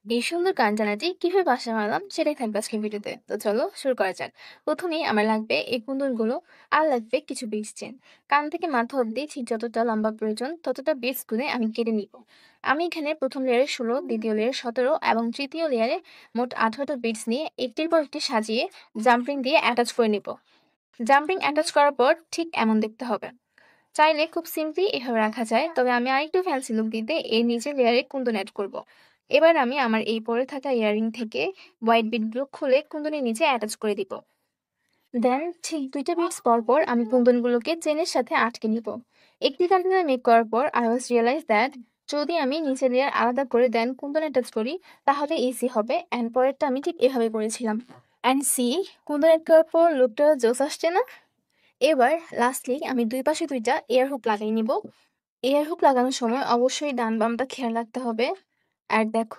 এই সুন্দর কাঞ্জানাটি কিভাবে বাসায় বানালাম সেটাই থাকবে আজকের ভিডিওতে। তো চলো শুরু করা যাক। প্রথমেই আমার লাগবে এই কুন্দনগুলো, আর লাগবে কিছু বীজ চেন। কান থেকে মাথা অব্দি ঠিক যতটা লম্বা প্রয়োজন ততটা বীজ গুনে আমি কেটে নিব। আমি এখানে প্রথম লেয়ারে 16, দ্বিতীয় লেয়ারে 17 এবং তৃতীয় লেয়ারে মোট 18টা বীজ নিয়ে একটির পর একটি সাজিয়ে জাম্পিং দিয়ে অ্যাটাচ করে নিব। জাম্পিং অ্যাটাচ করার পর ঠিক এমন দেখতে হবে। চাইলে খুব সিম্পলি এভাবে রাখা যায়, তবে আমি আরেকটু ফ্যান্সি লুক দিতে এর নিচের লেয়ারে কুন্দন অ্যাড করব। এবার আমি আমার এই পরে থাকা ইয়াররিং থেকে হোয়াইট বিটগুলো খুলে কুন্দনের নিচে অ্যাটাচ করে দিব। দেন ঠিক 2টা বিটস পর পর আমি কুন্দনগুলোকে চেনের সাথে আটকে নিব। একটি কন্টেনার মেক করার পর আই ওয়াজ রিয়েলাইজ দ্যাট যদি আমি নিচের লেয়ার আলাদা করে দেন কুন্দন অ্যাটাচ করি তাহলে ইজি হবে। অ্যান্ড পরেরটা আমি ঠিক এভাবে করেছিলাম। অ্যান্ড সি, কুন্দন অ্যাড করার পর লুকটা জোস আসছে না? এবার লাস্টলি আমি দুই পাশে 2টা এয়ার হুক লাগিয়ে নিব। এয়ার হুক লাগানোর সময় অবশ্যই ডান বামটা খেয়াল রাখতে হবে। আর দেখো,